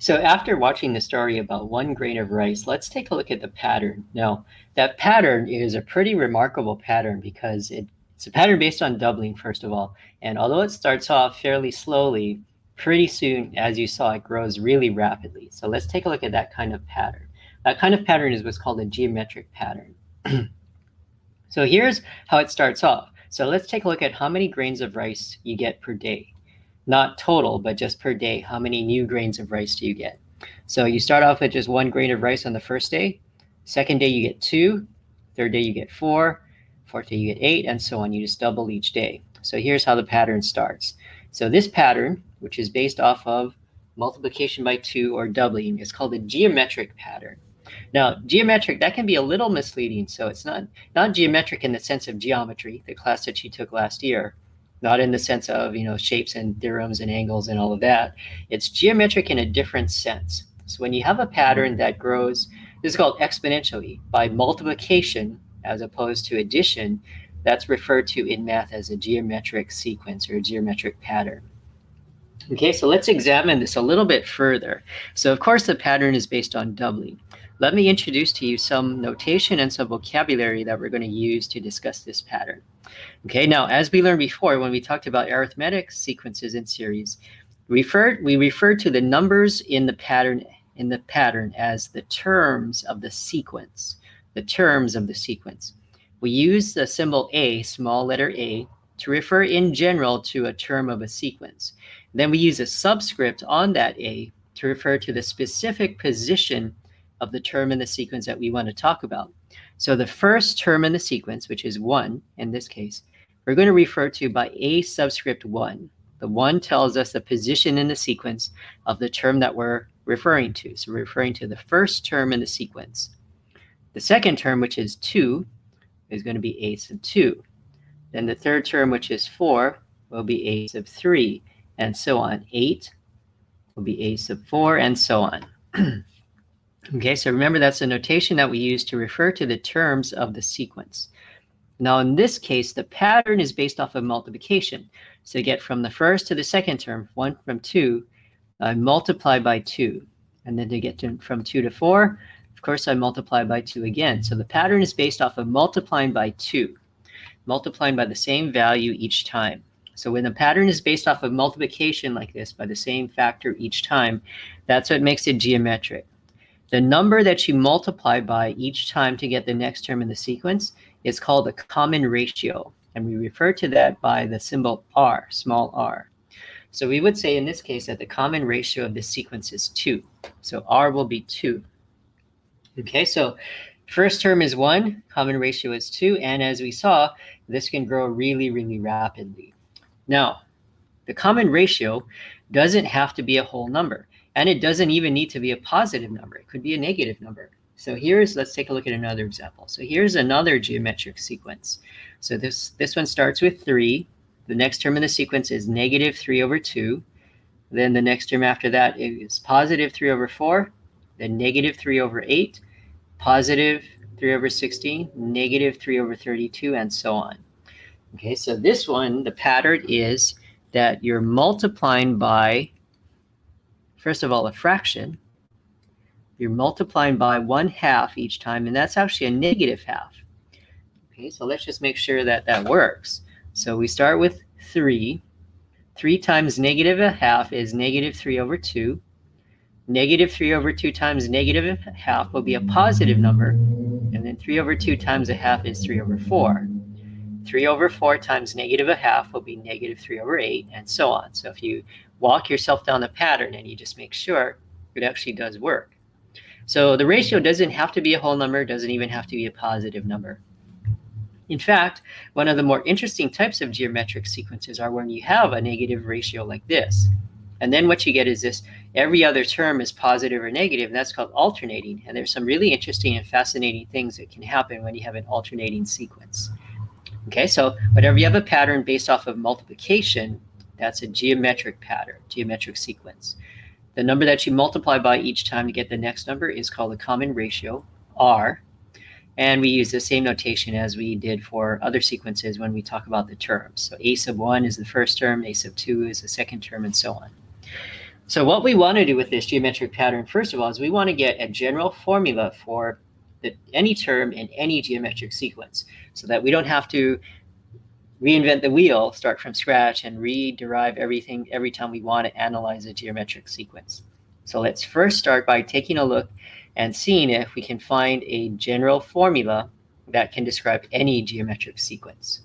So after watching the story about 1 grain of rice, let's take a look at the pattern. Now, that pattern is a pretty remarkable pattern because it's a pattern based on doubling, first of all. And although it starts off fairly slowly, pretty soon, as you saw, it grows really rapidly. So let's take a look at that kind of pattern. That kind of pattern is what's called a geometric pattern. So here's how it starts off. So let's take a look at how many grains of rice you get per day. Not total, but just per day. How many new grains of rice do you get? So you start off with just 1 grain of rice on the first day. Second day, you get 2. Third day, you get 4. Fourth day, you get 8, and so on. You just double each day. So here's how the pattern starts. So this pattern, which is based off of multiplication by 2 or doubling, is called a geometric pattern. Now, geometric, that can be a little misleading. So it's not geometric in the sense of geometry, the class that you took last year. Not in the sense of, shapes and theorems and angles and all of that. It's geometric in a different sense. So when you have a pattern that grows, this is called exponentially, by multiplication as opposed to addition, that's referred to in math as a geometric sequence or a geometric pattern. Okay, so let's examine this a little bit further. So of course the pattern is based on doubling. Let me introduce to you some notation and some vocabulary that we're going to use to discuss this pattern. Okay, now as we learned before when we talked about arithmetic sequences in series, we referred to the numbers in the pattern as the terms of the sequence. The terms of the sequence. We use the symbol A, small letter A, to refer in general to a term of a sequence. Then we use a subscript on that A to refer to the specific position of the term in the sequence that we want to talk about. So the first term in the sequence, which is 1 in this case, we're going to refer to by A subscript 1. The 1 tells us the position in the sequence of the term that we're referring to. So we're referring to the first term in the sequence. The second term, which is 2, is going to be A sub 2. Then the third term, which is 4, will be A sub 3, and so on. 8 will be A sub 4, and so on. Okay, so remember that's a notation that we use to refer to the terms of the sequence. Now in this case, the pattern is based off of multiplication. So you get from the first to the second term, 1 from 2, I multiply by 2. And then to get from 2 to 4, of course I multiply by 2 again. So the pattern is based off of multiplying by 2, multiplying by the same value each time. So when the pattern is based off of multiplication like this, by the same factor each time, that's what makes it geometric. The number that you multiply by each time to get the next term in the sequence is called the common ratio. And we refer to that by the symbol r, small r. So we would say in this case that the common ratio of this sequence is 2. So r will be 2. Okay, so first term is 1, common ratio is 2. And as we saw, this can grow really, really rapidly. Now, the common ratio doesn't have to be a whole number. And it doesn't even need to be a positive number. It could be a negative number. So let's take a look at another example. So here's another geometric sequence. So this one starts with 3. The next term in the sequence is negative 3 over 2. Then the next term after that is positive 3 over 4. Then negative 3 over 8. Positive 3 over 16. Negative 3 over 32, and so on. Okay, so this one, the pattern is that you're multiplying by, first of all, a fraction. You're multiplying by 1/2 each time, and that's actually a negative half. Okay, so let's just make sure that that works. So we start with 3. 3 times negative 1/2 is negative 3 over 2. Negative 3 over 2 times negative 1/2 will be a positive number. And then 3 over 2 times 1/2 is 3 over 4. 3 over 4 times negative 1/2 will be negative 3 over 8, and so on. So if you walk yourself down the pattern and you just make sure, it actually does work. So the ratio doesn't have to be a whole number, doesn't even have to be a positive number. In fact, one of the more interesting types of geometric sequences are when you have a negative ratio like this. And then what you get is this, every other term is positive or negative, and that's called alternating. And there's some really interesting and fascinating things that can happen when you have an alternating sequence. Okay, so whenever you have a pattern based off of multiplication, that's a geometric pattern, geometric sequence. The number that you multiply by each time to get the next number is called the common ratio, r. And we use the same notation as we did for other sequences when we talk about the terms. So a sub 1 is the first term, a sub 2 is the second term, and so on. So what we want to do with this geometric pattern, first of all, is we want to get a general formula for any term in any geometric sequence so that we don't have to reinvent the wheel, start from scratch, and rederive everything every time we want to analyze a geometric sequence. So let's first start by taking a look and seeing if we can find a general formula that can describe any geometric sequence.